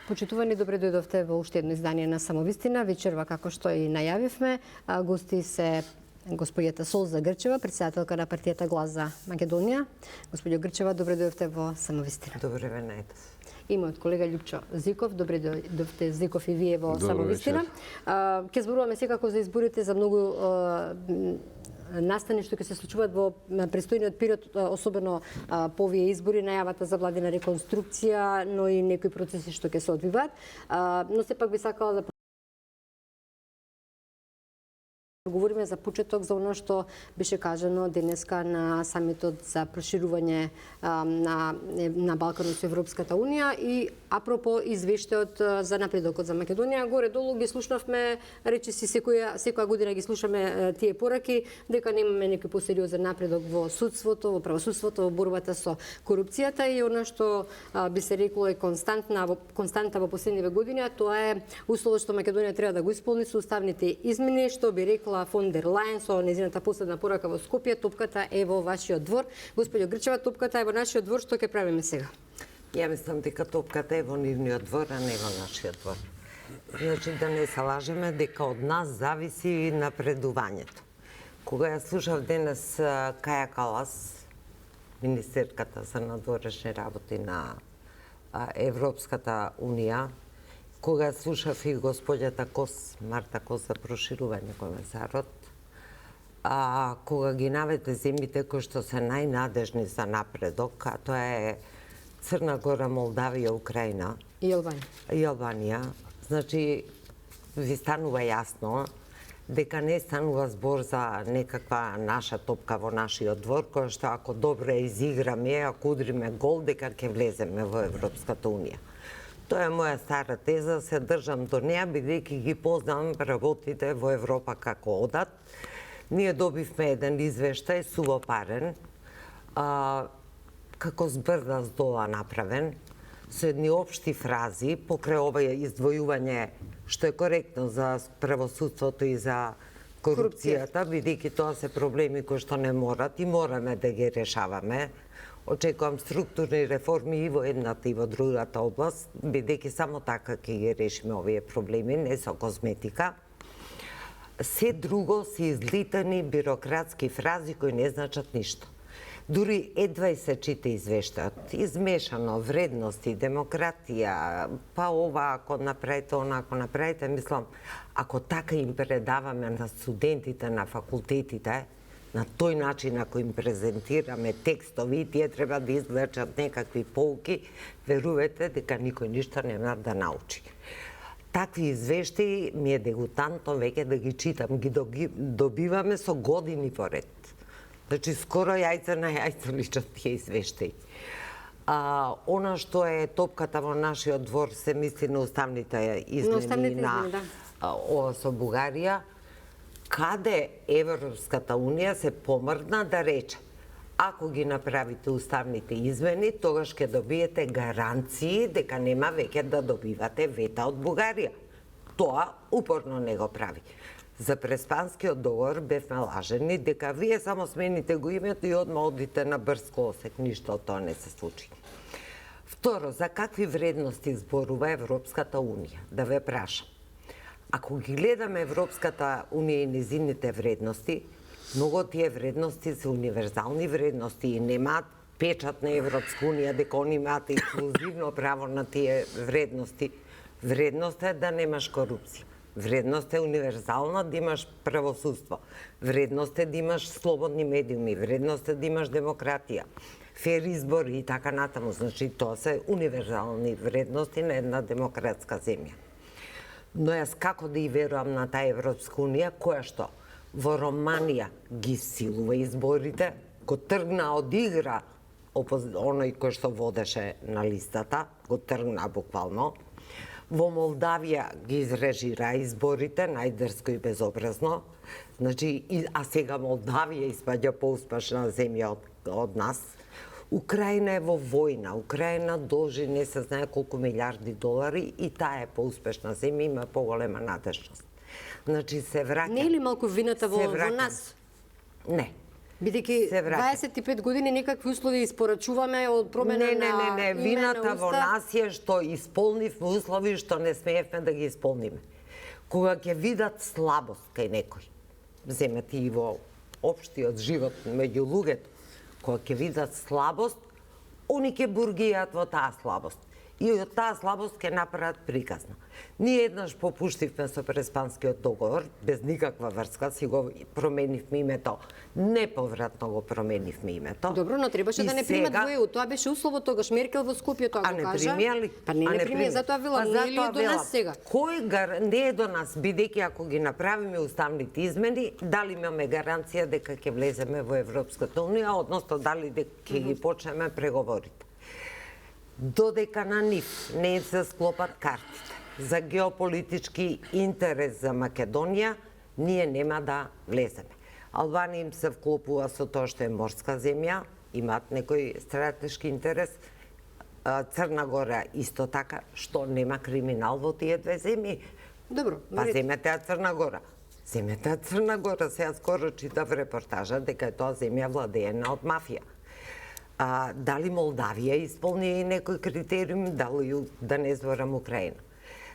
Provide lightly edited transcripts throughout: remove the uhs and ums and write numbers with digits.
Почитувани, добре дојдовте во уште едно издание на Самовистина. Вечерва, како што и најавивме, гости се господјата Солза Грчева, председателка на партијата Глас за Македонија. Господјо Грчева, добре дојдовте во Самовистина. Добре ве најдов. И мојот колега Љупчо Зиков, добре дојдовте Зиков и вие во Самовистина. Ќе зборуваме секако за изборите, за многу настани што ќе се случуваат во престојниот период, особено по овие избори, најавата за владина реконструкција, но и некои процеси што ќе се одвиваат. Но сепак би сакала да говориме за почеток за оно што беше кажано денеска на самитот за проширување на Балканот со Европската унија и апропо извештајот за напредокот за Македонија. Горе-долу ги слушнавме, речиси секоја година ги слушаме тие пораки, дека немаме некој посериозен напредок во судството, во правосудството, во борбата со корупцијата и она што би се рекло е константа во последниве години, тоа е условот што Македонија треба да го исполни со уставните измени, што би рекла фон дер Лајен со незината последна порака во Скопје. Топката е во вашиот двор. Господјо Грчева, топката е во нашиот двор. Што ќе правиме сега? Ја мислам дека топката е во нивниот двор, а не во нашиот двор. Значи да не се лажеме дека од нас зависи напредувањето. Кога ја слушав денес Каја Калас, министерката за надворешни работи на Европската унија, кога слушав и господјата Кос, Марта Кос за проширување комесарот, кога ги наведе земјите кои што се најнадежни за напредок, а тоа е Црна Гора, Молдавија, Украина и Албанија, значи ви станува јасно дека не станува збор за некаква наша топка во нашиот двор, која што ако добро ја изиграме, ако удриме гол, дека ќе влеземе во Европската унија. Тоа е моја стара теза, се држам до неа, бидејќи ги познавам работите во Европа како одат. Ние добивме еден извештај сувопарен, како збрда здола направен, со едни општи фрази, покрај ова издвојување, што е коректно за правосудството и за корупцијата, бидејќи тоа се проблеми кои што не морат и мораме да ги решаваме. Очекувам структурни реформи и во едната и во другата област, бидејќи само така ќе ги решиме овие проблеми, не со козметика. Се друго се излитани бирократски фрази кои не значат ништо. Дури едва и се чита извештајот. Измешано вредности, демократија, па ова ако направите, она ако направите, мислам, ако така им предаваме на студентите на факултетите, на тој начин ако им презентираме текстови и тие треба да извлечат некакви поуки, верувате дека никој ништо нема да научи. Такви извештаи ми е дегутантно веќе да ги читам, ги добиваме со години поред. Значи, скоро јајце на јајце личат тие извештаи. Она што е топката во нашиот двор се мисли на уставните измени на ова со Бугарија, каде Европската унија се помрдна да рече ако ги направите уставните измени, тогаш ќе добиете гаранции дека нема веќе да добивате вета од Бугарија. Тоа упорно не го прави. За Преспанскиот договор бевме лажени дека вие само смените го името и одма одите на брз колосек, ништо од тоа не се случи. Второ, за какви вредности зборува Европската унија? Да ве прашам. Ако ги гледаме Европската унија и незините вредности, многу од тие вредности се универзални вредности и немаат печат на Европска унија дека они имаат ексклузивно право на тие вредности. Вредност е да немаш корупција. Вредност е универзална да имаш правосудство. Вредност е да имаш слободни медиуми. Вредност е да имаш демократија. Фер избори и така натаму. Значи, тоа се универзални вредности на една демократска земја. Но јас како да и верувам на таа Европска унија, која што во Романија ги силува изборите, го тргна од игра оној кој што водеше на листата, го тргна буквално. Во Молдавија ги изрежира изборите, најдрско и безобразно. Значи, а сега Молдавија испаѓа поуспешна земја од нас. Украина е во војна. Украина должи не се знае колку милиарди долари и таа е поуспешна земја, има поголема надежност. Значи се враќа. Не е ли малку вината во нас? Не. Бидејќи се враќа. 25 години некакви услови испорачуваме од промена на Не, вината во нас е што исполнивме услови што не смеевме да ги исполниме. Кога ќе видат слабост кај некој, земете и во општиот живот меѓу луѓето, кога ќе видат слабост, они ќе бургијат во таа слабост. И од таа слабост ќе направат приказна. Ние еднаш попуштивме со Преспанскиот договор, без никаква врска, си го променивме името, неповратно го променивме името. Добро, но требаше да не примат во ЕУ. Тоа беше условот тогаш. Меркел во Скопје тоа го кажа. А не примија ли? Па не примија, затоа велам, не е ли до нас сега? Не е до нас, бидејќи ако ги направиме уставните измени, дали имаме гаранција дека ќе влеземе во Европската унија, односно дали дека ќе ги почнеме преговорите. Додека на нив не се склопат картите за геополитички интерес за Македонија, ние нема да влеземе. Албанија им се вклопува со тоа што е морска земја, имаат некој стратешки интерес. Црна Гора исто така, што нема криминал во тие две земји. Добро, Па земете ја Црна Гора. Земете ја Црна Гора. Сега скоро читав репортажа дека е тоа земја владеена од мафија. Дали Молдавија исполни некој критериум, дали да не зборам Украина.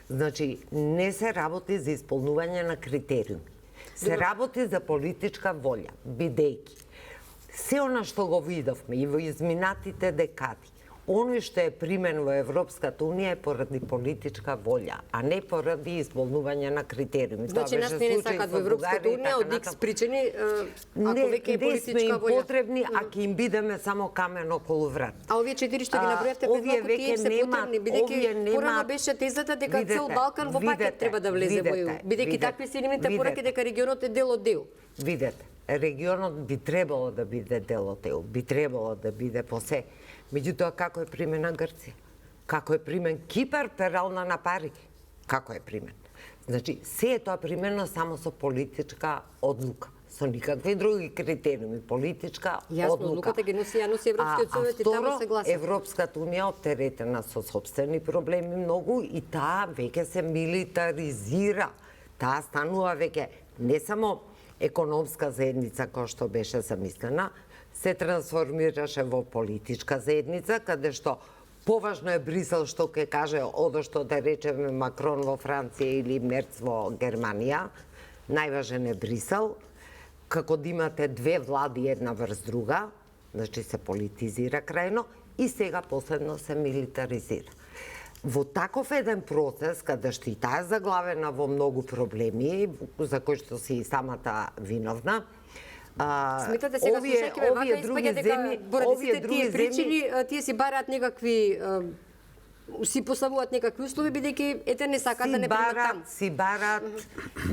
Значи, не се работи за исполнување на критериуми. Се работи за политичка волја, бидејќи се она што го видовме и во изминатите декади, оној што е примен во Европската унија е поради политичка волја, а не поради исполнување на критериуми. Значи, нас не сакат во Европската унија од X причини, ако веќе е политичка волја. Не сме им потребни, а ќе им бидеме само камен околу врат. А овие 4 што ги набројавте пред малку, тие се потребни, бидејќи порано беше тезата дека цел Балкан во пакет треба да влезе во ЕУ. Бидејќи такви се нивните пораки дека регионот е дел од ЕУ. Видете, регионот би требало да биде дел од ЕУ, би требало да биде по се. Меѓутоа, како е примена Грција? Како е примен Кипар, перална на пари? Како е примен? Значи, се е тоа примено само со политичка одлука, со никакви други критериуми, политичка Јасно, одлука. одлуката ги носи Европскиот совет и таму се гласа. Европската унија оптеретена со собствени проблеми многу и таа веќе се милитаризира. Таа станува веќе не само економска заедница која што беше замислена, се трансформираше во политичка заедница, каде што поважно е Брисел што ќе каже одо што да речеме Макрон во Франција или Мерц во Германија. Најважен е Брисел, како да имате две влади една врз друга, значи се политизира крајно и сега последно се милитаризира. Во таков еден процес, каде што и таа е заглавена во многу проблеми, за кои што си и самата виновна, Сметате сега слушајќи вака испаѓа дека поради сите тие причини тие си бараат некакви си поставуваат некакви услови бидејќи ете не сакаат да не примат таму. Си бараат,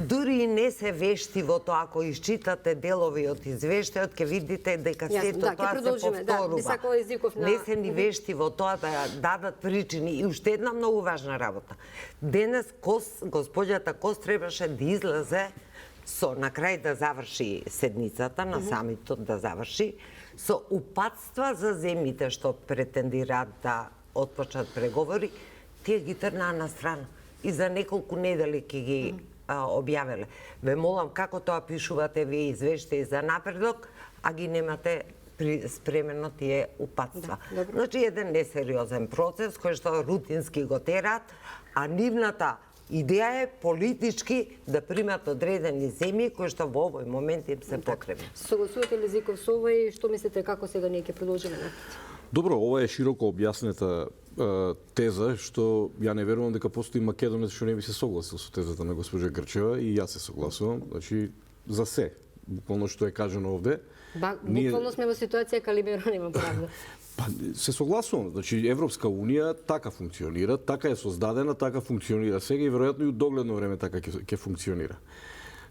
дури и не се вешти во тоа, ако изчитате делови од извештајот, ќе видите дека сето тоа се повторува. Не се ни вешти во тоа да дадат причини. И уште една многу важна работа. Денес господјата Кос требаше да излезе на крај да заврши седницата, на самитот да заврши, со упатства за земјите што претендираат да отпочнат преговори, тие ги трнаа на страна. И за неколку недели ќе ги објавеле. Ве молам, како тоа пишувате вие извештаи за напредок, а ги немате спремено тие упатства. Значи, еден несериозен процес кој што рутински го тераат, а нивната идеја е политички да примат одредени земји кои што во овој момент им се потребни. Согласувате ли Зиков со ова и што мислите како сега ние ќе продолжиме напред? Добро, ова е широко објаснета теза, што ја не верувам дека постои македонец што не би се согласил со тезата на госпожа Грчева и јас се согласувам, значи за се, буквално што е кажано овде. Буквално сме во ситуација Калимеро нема правда. Па, се согласувам. Значи, Европска унија така функционира, така е создадена, така функционира сега и веројатно и од догледно време така ќе функционира.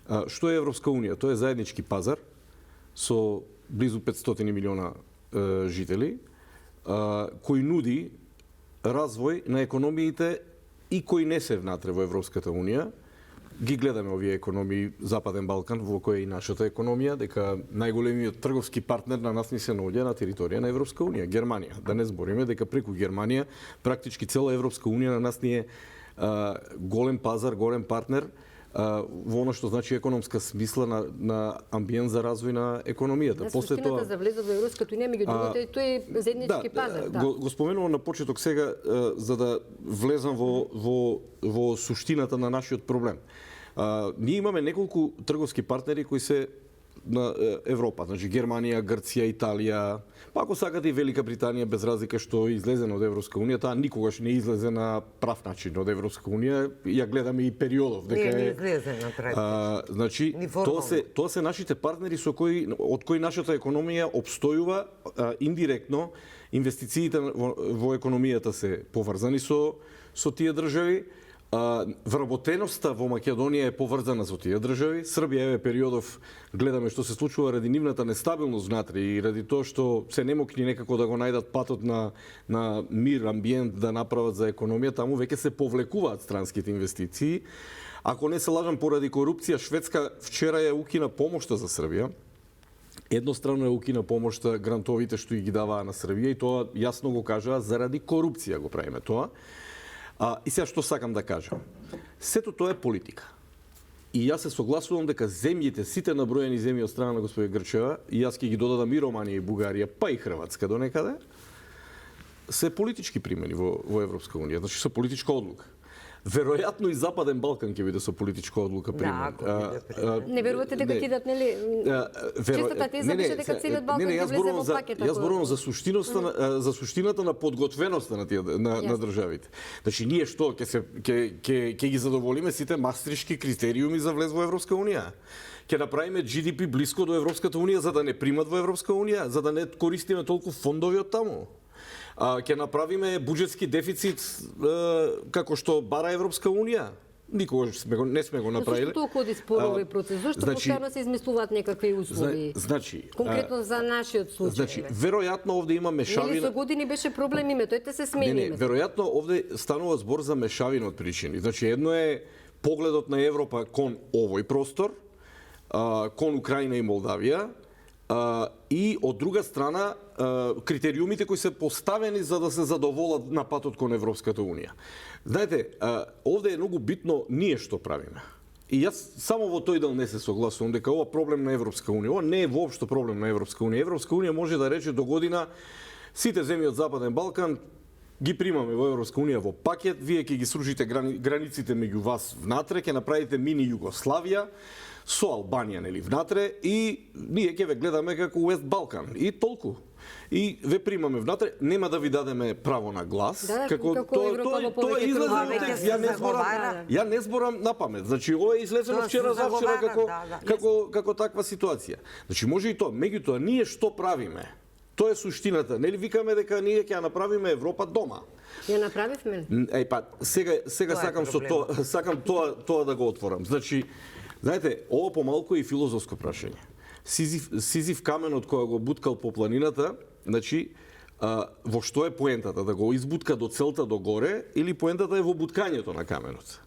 Што е Европска унија? Тоа е заеднички пазар со близу 500 милиона жители, кој нуди развој на економиите и кои не се внатре во Европската унија. Ги гледаме овие економии Западен Балкан, во која е и нашата економија, дека најголемиот трговски партнер на нас ни се наоѓа на територија на Европска унија, Германија. Да не збориме дека преку Германија практички цела Европска унија на нас ни е голем пазар, голем партнер во она што значи економска смисла на амбиент за развој на економијата. После тоа за влезот во Европската унија, меѓу другото, тој е заеднички пазар. Го споменувам на почеток сега за да влезам во суштината на нашиот проблем. Ние имаме неколку трговски партнери кои се на Европа, значи Германија, Грција, Италија, па ако сакате и Велика Британија, без разлика што излезе од Европска унија, таа никогаш не излезе на прав начин од Европска унија. Ја гледаме и периодов дека не излезе на прав. Значи тоа се нашите партнери од кои нашата економија обстојува индиректно. Инвестициите во економијата се поврзани со тие држави. Вработеноста во Македонија е поврзана со тие држави. Србија еве периодов гледаме што се случува ради нивната нестабилност внатре и ради тоа што се немокни некако да го најдат патот на мир, амбиент да направат за економија, таму веќе се повлекуваат странските инвестиции. Ако не се лажам, поради корупција, Шведска вчера ја укина помошта за Србија. Едностранно ја укина помошта, грантовите што ги даваа на Србија и тоа јасно го кажаа заради корупција го правиме тоа. И сега што сакам да кажам? Сето тоа е политика. И јас се согласувам дека земјите, сите наброени земји од страна на господја Грчева, и јас ќе ги додадам и Романија и Бугарија, па и Хрватска до некаде, се политички примени во Европска унија, значи со политичка одлука. Веројатно и Западен Балкан ќе биде со политичка одлука примен. Не верувате дека ќе дадат, нели? Честата теза беше дека целиот Балкан ќе влезе во пакет. Јас зборувам за суштината на подготвеноста на државите. Значи ние што ќе ги задоволиме сите мастришки критериуми за влез во Европска унија? Ќе направиме GDP блиско до Европската унија за да не примат во Европска унија, за да не користиме толку фондови од таму? Ќе направиме буџетски дефицит како што бара Европска унија? Никогаш не сме го направиле. Зашто толку оди споро овој процес? Зашто постојано се измислуваат некакви услови? Конкретно за нашиот случај. Значи, веројатно овде има мешавина. Нели со години беше проблем иметоите се смени. Не, веројатно овде станува збор за мешавина од причини. Значи, едно е погледот на Европа кон овој простор, кон Украина и Молдавија, и од друга страна критериумите кои се поставени за да се задоволат на патот кон Европската унија. Знаете, овде е многу битно ние што правиме. И јас само во тој дел не се согласувам дека ова проблем на Европска унија. Ова не е воопшто проблем на Европска унија. Европска унија може да рече до година сите земји од Западен Балкан ги примаме во Европска унија во пакет, вие ќе ги срушите границите меѓу вас внатре, ќе направите мини Југославија со Албанија, нели, внатре, и ние ќе ве гледаме како Уест Балкан. И толку. И ве примаме внатре, нема да ви дадеме право на глас, како тоа излезе од текст. Ја не зборам на памет. Значи ова е излезено вчера завчера како таква ситуација. Значи може и тоа, меѓутоа ние што правиме? Тоа е суштината. Нели викаме дека ние ќе ја направиме Европа дома. Ја направивме? Сега сакам тоа да го отворам. Значи, знаете, ова помалку е и филозофско прашање. Сизив каменот кој го буткал по планината, значи, во што е поентата? Да го избутка до целта до горе или поентата е во буткањето на каменот?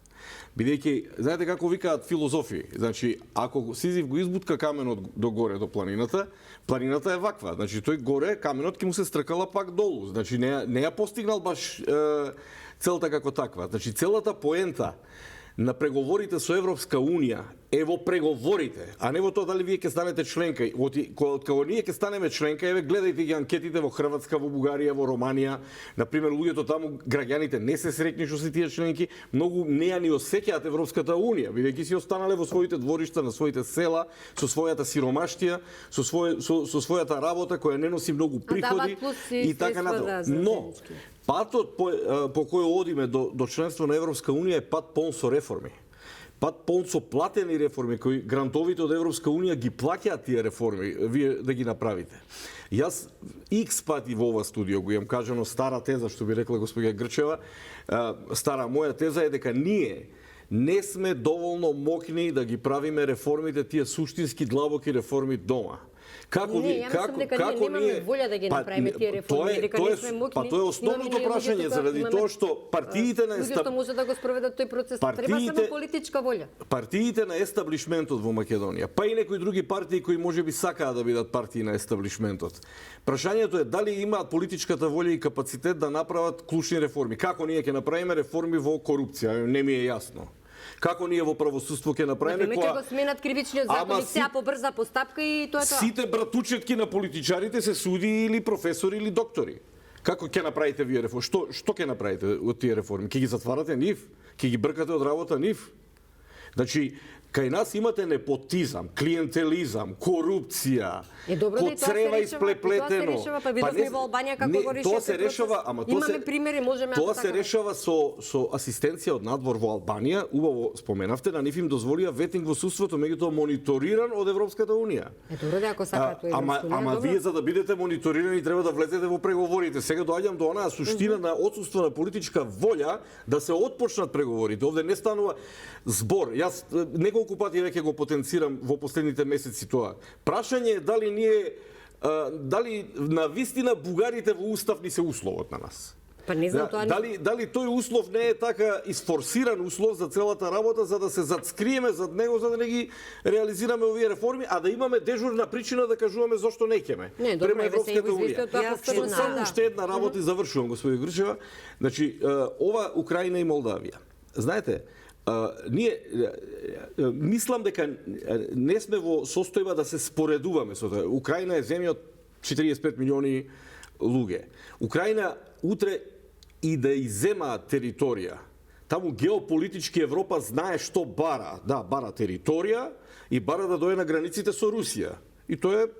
Бидејќи, знаете како викаат филозофи, значи, ако Сизив го избутка каменот до горе до планината, планината е ваква, значи тој горе каменот ќе му се стркала пак долу, значи не ја постигнал баш целта како таква. Значи целата поента на преговорите со Европска унија е во преговорите, а не во тоа дали вие ќе станете членка. Кога ние ќе станеме членка, еве гледајте ги анкетите во Хрватска, во Бугарија, во Романија, на пример луѓето таму, граѓаните не се среќни што се тие членки, многу не ја ни осеќаат Европската унија, бидејќи си останале во своите дворишта, на своите села, со својата сиромаштија, со својата работа која не носи многу приходи и така натаму. Но патот по кој одиме до членство на Европска унија е пат полн со реформи. Пат полн со платени реформи, кои грантовите од Европска унија ги плаќаат тие реформи, вие да ги направите. Јас икс пати во ова студио го имам кажано стара теза, што би рекла господја Грчева, стара моја теза е дека ние не сме доволно мокни да ги правиме реформите, тие суштински длабоки реформи дома. Како ние немаме волја да ги направиме тие реформи, дека не сме мокни. Па тоа е основното прашање, заради тоа што партиите на луѓето може да го спроведат тој процес, треба само политичка волја. Партиите на естаблишментот во Македонија, па и некои други партии кои можеби сакаат да бидат партии на естаблишментот. Прашањето е дали имаат политичката волја и капацитет да направат клучни реформи. Како ние ќе направиме реформи во корупција, не ми е јасно. Како ние во правосудство ќе направиме Например, како сменат кривичниот законник, сега побрза постапка и тоа е тоа. Сите братучетки на политичарите се суди или професори или доктори. Како ќе направите вие реформи? Што ќе направите од тие реформи? Ќе ги затварате нив? Ќе ги бркате од работа нив? Значи, кај нас имате непотизам, клиентелизам, корупција, поцрева исплеплетено. Тоа се решава, па видовме во Албанија како го решава. Тоа се решава, ама имаме примери, можеме тоа се решава со асистенција од надвор во Албанија. Убаво споменавте, на нив им дозволија ветинг во судството, меѓутоа мониториран од Европската унија. Добро дека ако сакаат во Европската унија. Ама вие за да бидете мониторирани треба да влезете во преговорите. Сега доаѓам до онаа суштина на отсуство на политичка волја да се отпочнат преговорите. Овде не станува збор. Јас неколку пати веќе го потенцирам во последните месеци тоа. Прашање е дали на вистина бугарите во устав ни се условот на нас. Па не знам тоа. Дали тој услов не е така isфорсиран услов за целата работа за да се зацкриеме зад него за да не ги реализираме овие реформи, а да имаме дежурна причина да кажуваме зошто не ќеме. Према Европската унија. Само уште една работа и завршувам, господи Грчева. Значи, ова Украина и Молдавија. Знаете, ние мислам дека не сме во состојба да се споредуваме со тоа. Украина е земја од 45 милиони луѓе. Украина утре и да иззема територија. Таму геополитички Европа знае што бара. Да, бара територија и бара да дојде на границите со Русија. И тоа е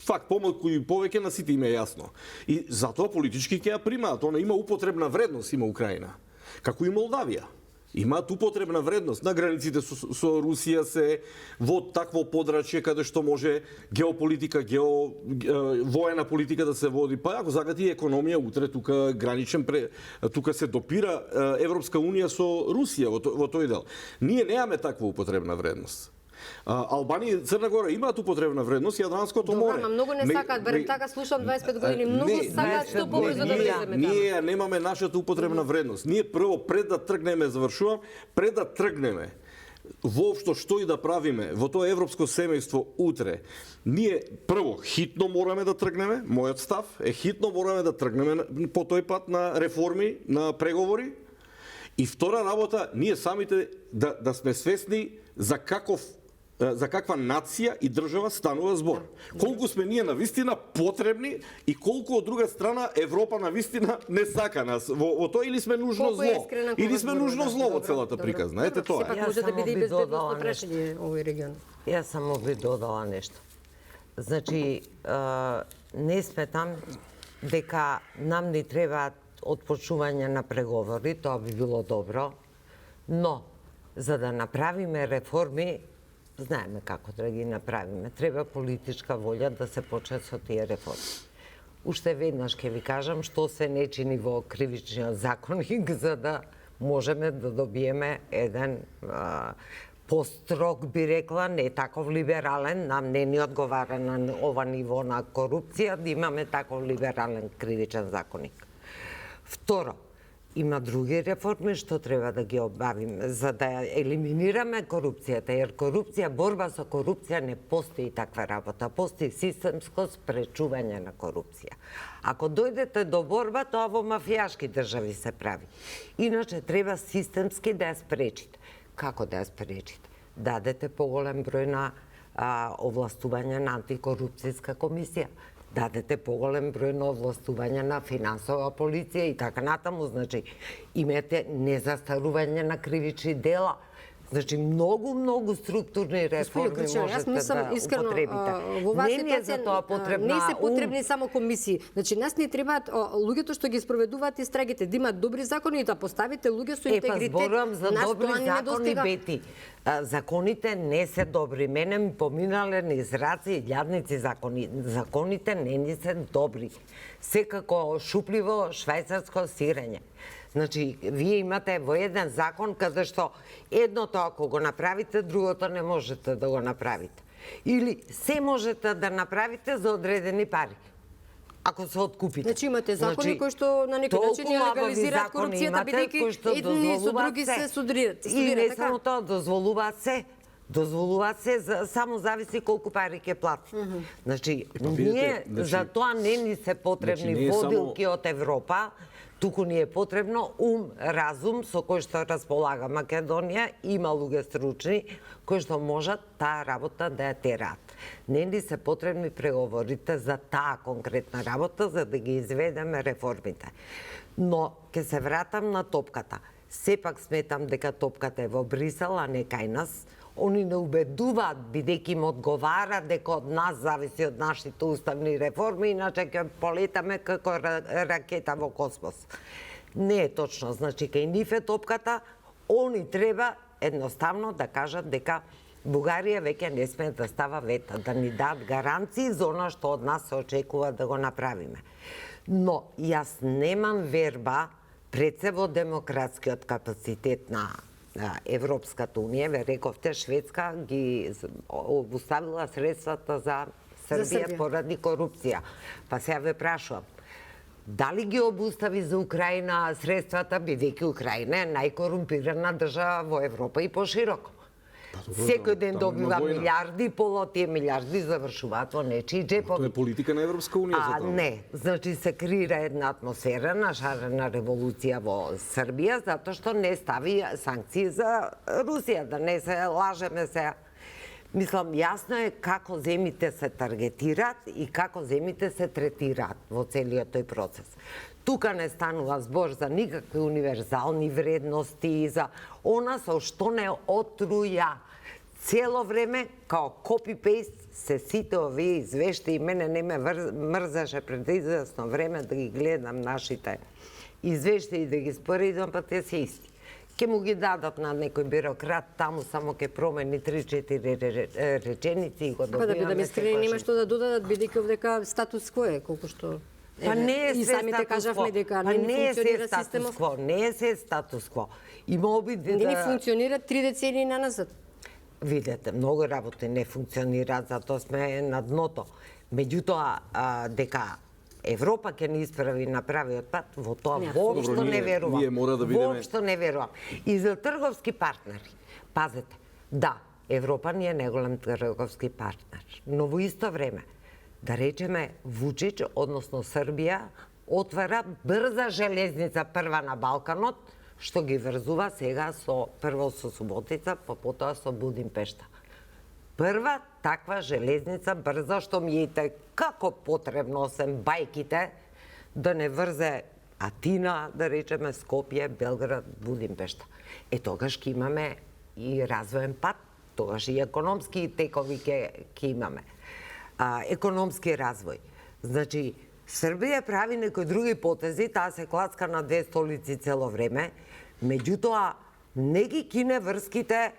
факт, помалку и повеќе на сите им е јасно. И затоа политички ќе ја примаат. Она има употребна вредност, има Украина. Како и Молдавија. Имаат употребна вредност на границите со Русија се во такво подрачје каде што може геополитика, воена политика да се води. Па ако сакате и економија утре тука граничен тука се допира Европска унија со Русија во тој дел. Ние немаме таква употребна вредност. Албанија и Црна Гора имаат употребна вредност, Јадранското море. Добро, многу не сакаат, барем така слушам 25 години, многу сакаат што побрзо да влеземе. Ние немаме нашата употребна вредност. Ние прво пред да тргнеме, завршувам, пред да тргнеме воопшто што и да правиме во тоа европско семејство утре, ние прво хитно мораме да тргнеме, мојот став е хитно мораме да тргнеме по тој пат на реформи, на преговори. И втора работа, ние самите да сме свесни за каква нација и држава станува збор. Колку сме ние навистина потребни и колку од друга страна Европа навистина не сака нас. Во тоа или сме нужно зло, или сме нужно зло во целата прика, знаете тоа. Сепак може да биде и безбедносно прашање овој регион. Јас само би додала нешто. Значи, не сметам дека нам ни требаат отпочнување на преговори, тоа би било добро, но за да направиме реформи, знаеме како да ги направиме. Треба политичка волја да се почне со тие реформи. Уште веднаш ќе ви кажам што се не чини во кривичниот законник за да можеме да добиеме еден построг, би рекла, не таков либерален, нам не ни одговара на ова ниво на корупција, да имаме таков либерален кривичен законник. Второ, има други реформи што треба да ги обавиме за да елиминираме корупцијата, jer корупција, борба со корупција не постои таква работа, постои системско спречување на корупција. Ако дојдете до борба, тоа во мафијашки држави се прави. Иначе треба системски да ја спречите. Како да ја спречите? Дадете поголем број на овластување на антикорупцијска комисија. Дадете поголем број на овластување на финансова полиција и така натаму, значи имате незастарување на кривични дела. Значи многу структурни реформи можете да употребите. Не е за тоа потребна не се потребни само комисии. Значи нас не требаат луѓето што ги спроведуваат истрагите да имаат добри закони и да поставите луѓе со интегритет. Зборувам за добри закони, Бети. Законите не се добри. Мене ми поминале низ раци и јадници закони. Законите не ни се добри. Секако шупливо швајцарско сирење. Значи, вие имате во еден закон каде што едното ако го направите, другото не можете да го направите. Или се можете да направите за одредени пари. Ако се откупите. Значи имате закони кои што на некој начин ја легализираат корупцијата, бидејќи едни со други се судират. И не само тоа, дозволуваат се. Дозволуваат се, само зависи колку пари ќе плати. Значи, ние за тоа не ни се потребни водилки од Европа. Туку ни е потребно разум со кој што располага Македонија, има луѓе стручни кои што можат таа работа да ја тераат. Не ни се потребни преговорите за таа конкретна работа за да ги изведеме реформите. Но ќе се вратам на топката. Сепак сметам дека топката е во Брисел, а не кај нас. Они не убедуваат, бидејќи им одговара дека од нас зависи од нашите уставни реформи, иначе ќе полетаме како ракета во космос. Не е точно, значи кај нив е топката, они треба едноставно да кажат дека Бугарија веќе не сме да става вета, да ни дадат гаранции за она што од нас се очекува да го направиме. Но јас немам верба пред се во демократскиот капацитет на Европската унија, ве рековте, Шведска ги обуставила средствата за Србија поради корупција. Па сега ве прашувам, дали ги обустави за Украина средствата, бидејќи Украина е најкорумпирана држава во Европа и пошироко? Секој ден добива милиарди, пола од тие милиарди завршуваат во нечии джепови. Тоа е политика на Европска унија за тоа. Не, значи се креира една атмосфера на шарена револуција во Србија, затоа што не стави санкции за Русија, да не се лажеме се. Мислам, јасно е како земите се таргетираат и како земите се третираат во целиот тој процес. Тука не станува збор за никакви универзални вредности, за она со што не отруја. Цело време, као копи-пейст, се сите овие извештаи, мене не ме мрзаше пред известно време да ги гледам нашите извештаи и да ги споредам, па те се исти. Ке му ги дадат на некој бюрократ, таму само ке промени 3-4 реченици и го добиваме. Па да бидеме искрени, нема што да додадат, бидејќи овдека статус кво е, колку што... Па не е и се самите кажавме дека не не функционира системот. Не е се статус кво. Има обид да... Не ни функционира 3 децении наназад. Видете, многу работи не функционираат, затоа сме на дното. Меѓутоа, дека Европа ќе ни исправи на правиот пат, во тоа воопшто не верувам. Ние мора да бидеме... Воопшто не верувам. И за трговски партнери, пазете, да, Европа ни е најголем трговски партнер, но во исто време, да речеме, Вучич, односно Србија, отвара брза железница прва на Балканот, што ги врзува сега прво со Суботица, па потоа со Будимпешта. Прва таква железница брза, што ми е како потребно осем бајките, да не врзе Атина, да речеме Скопје, Белград, Будимпешта. Тогаш ќе имаме и развоен пат, тогаш и економски текови ќе имаме. Економски развој. Значи, Србија прави некои други потези, таа се клацка на две столици цело време, меѓутоа не ги кине врските,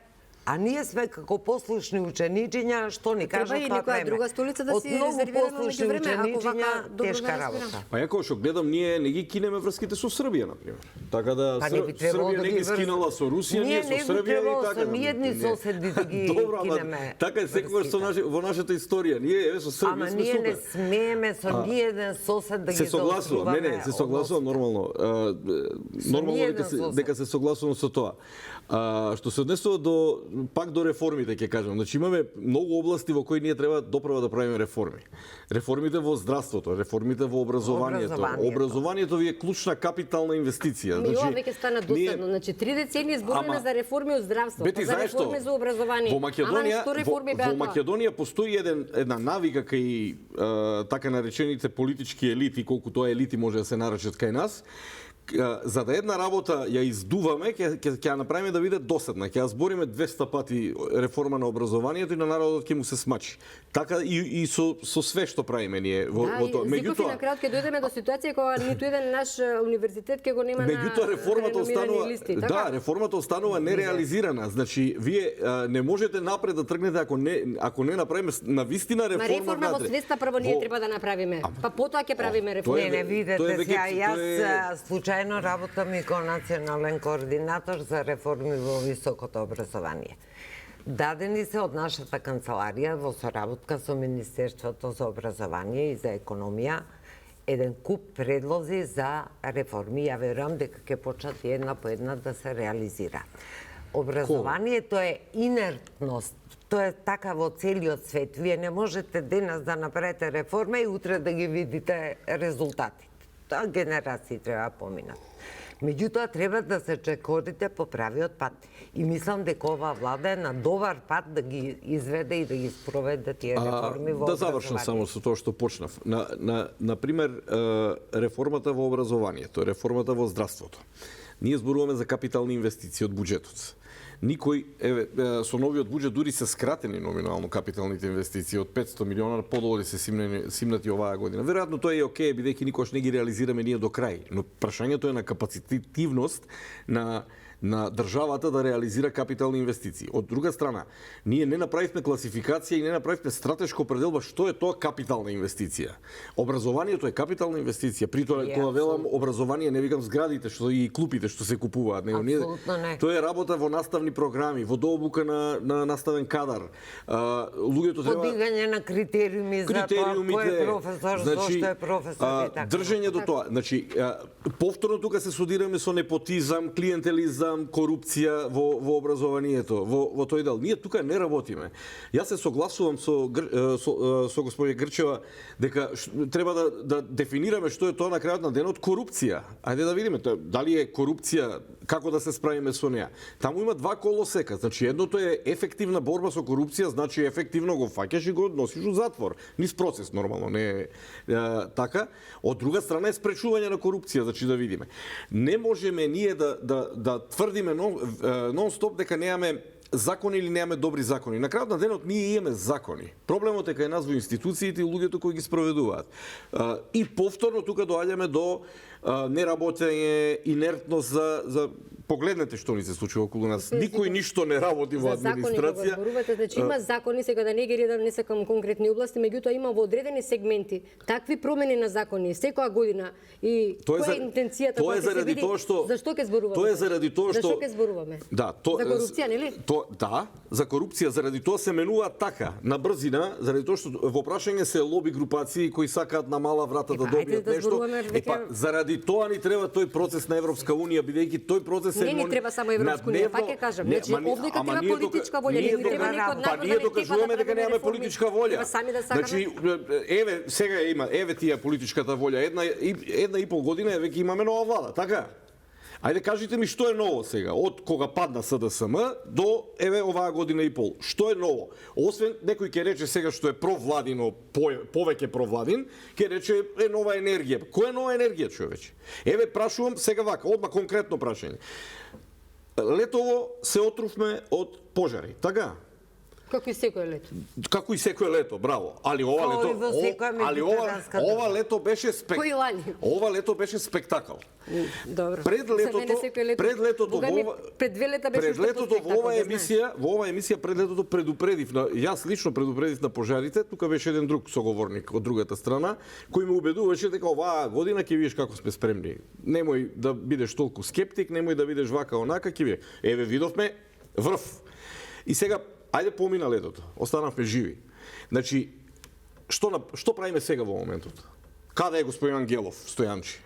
а ние сме како послушни ученичиња, што ни кажат тоа време. Треба и некоја друга столица да си резервираме меѓу време, ако вака добро тешка работа. Па ја што гледам, ние не ги кинеме врските со Србија, например. Така да Србија не ги скинала со Русија, ние со Србија и така. Ние едни соседи да ги кинеме. Така е секогаш во нашата историја. Ние еве со Србија сме супер. Ама ние не смееме со ниеден сосед да ги заотруваме. Не, се согласувам нормално. Нормално дека се согласувам со тоа. Што се однесува пак до реформите, ќе кажам. Значи имаме многу области во кои ние треба доправо да правиме реформи. Реформите во здравството, реформите во образованието. Образованието ви е клучна капитална инвестиција. Значи, ова веќе стана досадно. Значи 3 децении зборуваме за реформи од здравство, за реформи за образование. Во Македонија постои една навика кај така наречените политички елити, колку тоа елити може да се наречат кај нас, за да една работа ја издуваме, ќе ја направиме да биде досадна. Ќе ја збориме 200 пати реформа на образованието и на народот ќе му се смачи. Така и со све што правиме ние во тоа. Меѓутоа на крај ќе дојдеме до ситуација кога ниту еден наш универзитет ќе го нема на реномирани листи. Да, реформата останува нереализирана. Значи вие не можете напред да тргнете ако не направиме навистина реформа. Реформа во свеста прво ние треба да направиме. Па потоа ќе правиме реформа. Не, видете сега, јас случајно работам и како национален координатор за реформи во високото образование. Дадени се од нашата канцеларија во соработка со Министерството за образование и за економија еден куп предлози за реформи. Ја верувам дека ќе почнат една по една да се реализира. Образованието е инертност. Тоа е така во целиот свет. Вие не можете денес да направите реформа и утре да ги видите резултатите. Тоа генерации треба да поминат. Меѓутоа, треба да се чекорите по правиот пат. И мислам дека оваа влада е на добар пат да ги изведе и да ги спроведе тие реформи во Да завршам само со тоа што почнав. На пример, реформата во образованието, реформата во здравството. Ние зборуваме за капитални инвестиции од буџетот. Никој, со новиот буџет дури се скратени номинално капиталните инвестиции од 500 милиона на подолу се симнати оваа година. Веројатно тоа е окей, бидејќи никош не ги реализираме ние до крај, но прашањето е на капацитивност на државата да реализира капитални инвестиции. Од друга страна, ние не направивме класификација и не направивме стратешко определба што е тоа капитална инвестиција. Образованието е капитална инвестиција. При тоа велам образование, не викам зградите што и клупите што се купуваат. Апсолутно не. Тоа е работа во наставни програми, во дообука на наставен кадар. Луѓето треба подигање на критериуми за тоа кој е професор, зошто е професор и така. Држење до тоа. Значи, повторно тука се судираме со непотизам, клиентелизам, корупција во образованието, во тој дел. Ние тука не работиме. Јас се согласувам со господја Грчева дека треба да дефинираме што е тоа на крајот на денот корупција. Ајде да видиме дали е корупција, како да се справиме со неа. Таму има два колосека. Значи едното е ефективна борба со корупција, значи ефективно го фаќаш и го носиш у затвор. Низ процес нормално, не е така. Од друга страна е спречување на корупција, значи да видиме. Не можеме ние да тврдиме нон-стоп дека немаме закони или немаме добри закони. На крајот на денот ние имаме закони. Проблемот е кај нас во институциите и луѓето кои ги спроведуваат. И повторно тука доаѓаме до неработење, инертност за погледнете што ни се случува околу нас. Никој ништо не работи во администрација. Значи има закони, сега да не ги редам, не сакам конкретни области, меѓутоа има во одредени сегменти такви промени на закони секоја година и која е интенцијата тоа е заради тоа што зашто ќе зборуваме? Тоа е заради тоа што зашто ќе зборуваме? Да, за корупција, нели? Да, за корупција, заради тоа се менува така, на брзина, заради тоа што во прашање се лоби групации кои сакаат на мала врата да добијат нешто. Заради тоа ни треба тој процес на Европска унија, бидејќи тој процес не ни треба само Европска унија, пак ќе кажам, значи овде треба политичка волја, не ни треба некој од нас. Па ние докажуваме дека немаме политичка волја. Значи еве сега има, еве тие политичката волја, една и пол година веќе имаме нова влада, така? Ајде кажите ми што е ново сега, од кога падна СДСМ до еве оваа година и пол. Што е ново? Освен некој ќе рече сега што е провладино, повеќе провладин, ќе рече е нова енергија. Која е нова енергија, човече? Еве прашувам сега вака, одма конкретно прашање. Летово се отрувме од пожари, така? Како и секој лето. Како и секој лето, браво. Али ова лето беше ова лето беше спектакл. Добро. Пред летото во оваа емисија пред летото предупредив, јас лично предупредив на пожарите, тука беше еден друг соговорник од другата страна, кој ме убедуваше дека оваа година ќе видиш како сме спремни. Немој да бидеш толку скептик, немој да бидеш вака онака, ќе видиш. Еве видовме врв. И сега ајде помина летото, останавме живи. Значи, што правиме сега во моментот? Каде е господин Ангелов, Стојанчи?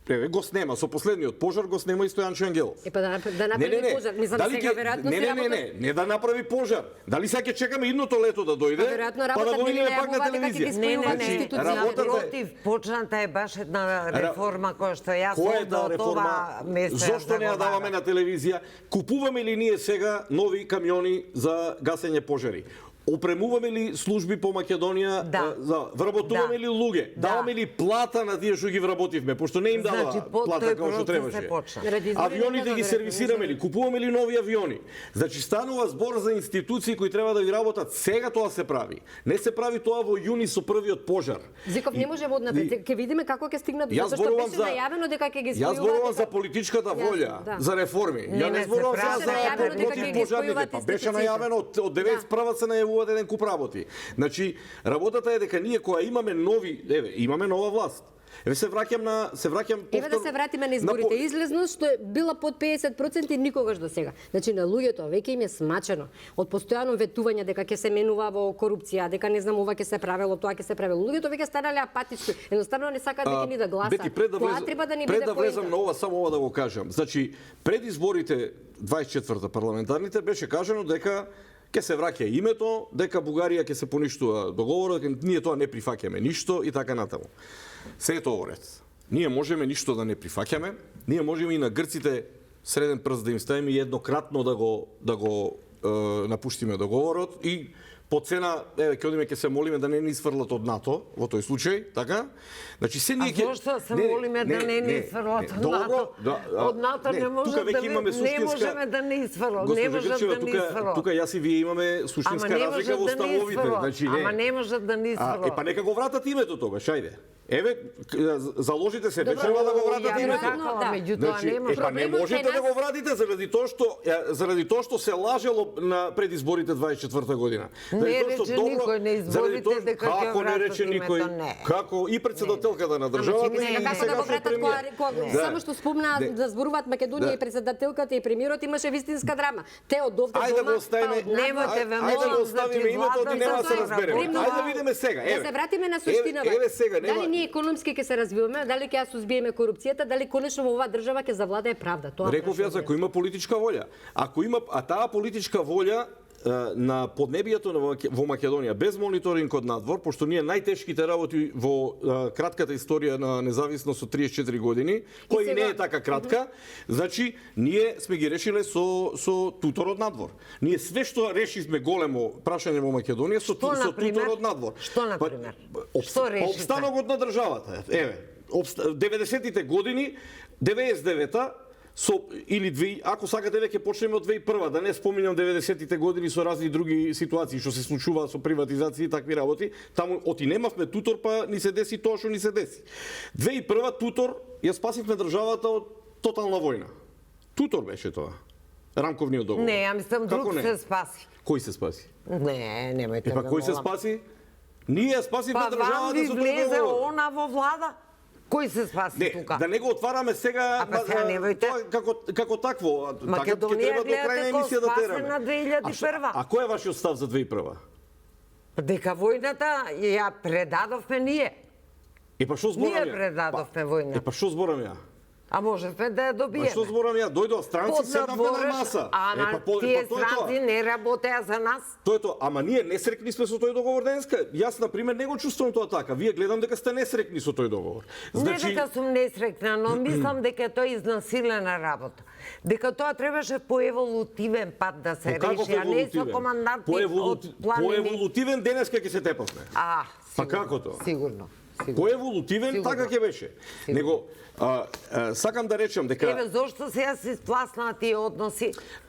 Еве го снема со последниот пожар, го снема и Стојанчи Ангелов. Па да направи пожар, мислам сега веројатно не да направи пожар. Дали сега ќе чекаме идното лето да дојде, па да го видиме пак на телевизија? Не, против, почната е баш една реформа која што јас од ова место. Зошто не ја даваме на телевизија? Купуваме ли ние сега нови камиони за гасење пожари? Опремуваме ли служби по Македонија, вработуваме ли луѓе, даваме ли плата на тие што ги вработивме, пошто не им дава плата како што требаше. Авионите ги сервисираме ли, купуваме ли нови авиони. Значи станува збор за институции кои треба да ви работат. Сега тоа се прави. Не се прави тоа во јуни со првиот пожар. Зиков не може однапред. Ќе видиме како ќе стигнат до тоа што беше најавено дека ќе ги спојуваат. Јас зборувам за политичката волја, за реформи. Ја не зборувам за против пожарните. Беше најавено од 91 се најавува еден куп работи. Значи, работата е дека ние која имаме имаме нова власт. Еве се враќам повторно. Еве да се вратиме на изборите. Излезност што е била под 50% и никогаш до сега. Значи на луѓето веќе им е смачено од постојано ветување дека ќе се менува во корупција, дека не знам ова ќе се правело, тоа ќе се правело. Луѓето веќе станале апатични. Едноставно не сакаат веќе ни да гласат. Тоа треба да ни биде поента. Пред да влезам на ова, само ова да го кажам. Значи, пред изборите 24-та парламентарните беше кажано дека ќе се враќа името, дека Бугарија ќе се поништува договорот, дека ние тоа не прифаќаме ништо и така натаму. Се е тоа ред. ние можеме ништо да не прифаќаме, ние можеме и на грците среден прст да им ставиме и еднократно да го напуштиме договорот и по цена, ќе одиме ќе се молиме да не ни сврлат од НАТО во тој случај, така? Значи се ние ќе зошто се молиме да не ни сврлат од НАТО? Од НАТО не може да не можеме да не сврлат. Не може да ни сврлат. Тука јас и вие имаме суштинска разлика во ставовите, значи не. Ама не може да ни сврлат. Па нека го вратат името тогаш, ајде. Еве, заложите се вечерва да го вратат името. Меѓутоа не може. Па не можете да го вратите заради тоа што се лажело на пред изборите 24 година. Не рече никој на изборите дека ќе како не рече никој, како и председателката на државата и како да го вратат само што спомна да зборуваат Македонија и председателката и премиерот имаше вистинска драма. Те од овде дома. Ајде да го оставиме, ајде да оставиме името, ти нема да се разбереме. Ајде да видиме сега, еве. Да се вратиме на суштината. Еве сега, дали ние економски ќе се развиваме, дали ќе ја сузбиеме корупцијата, дали конечно во оваа држава ќе завладее правда. Тоа реков јас, ако има политичка волја. А таа политичка волја на поднебието во Македонија без мониторинг од надвор, пошто ние најтешките работи во кратката историја на независност од 34 години, кој не е така кратка, значи ние сме ги решиле со тутор од надвор. Ние све што решивме големо прашање во Македонија со тутор од надвор. Што на пример? Опстанокот на државата. Еве, 90-тите години, 99-та ако сакате веќе почнеме од 2001, да не споминам 90-тите години со разни други ситуации што се случуваат со приватизација и такви работи, таму оти немавме тутор, па ни се деси тоа што ни се деси. 2001 тутор ја спасивме државата од тотална војна. Тутор беше тоа. Рамковниот договор. Не, ја мислам друг се спаси. Кој се спаси? Не, немајте да. Па кој се спаси? Ние спасивме државата со тој договор. Па она во влада. Кој се спаси тука? Да не го отвараме сега како такво. Македонија гледате кој спасе на 2001. А кој е вашиот став за 2001? Дека војната ја предадовме ние. Па што зборам ја? Ние предадовме војната. Па што зборам ја? А можевме да ја добиеме. Па што зборам ја? Дојдоа странци, седнавме на маса. Ама тие странци не работеа за нас. Тоа е тоа. Ама ние несрекни сме со тој договор денеска. Јас, например, не го чувствувам тоа така. Вие гледам дека сте несрекни со тој договор. Не дека сум несрекна, но мислам дека тоа е изнасилена работа. Дека тоа требаше по еволутивен пат да се реши, а не со командантни од планини. По еволутивен денеска ќе се тепавме. Па како тоа? Сигурно. По еволутивен така ќе беше. Него сакам да речам дека Еве зошто сега се спласнаа тие односи?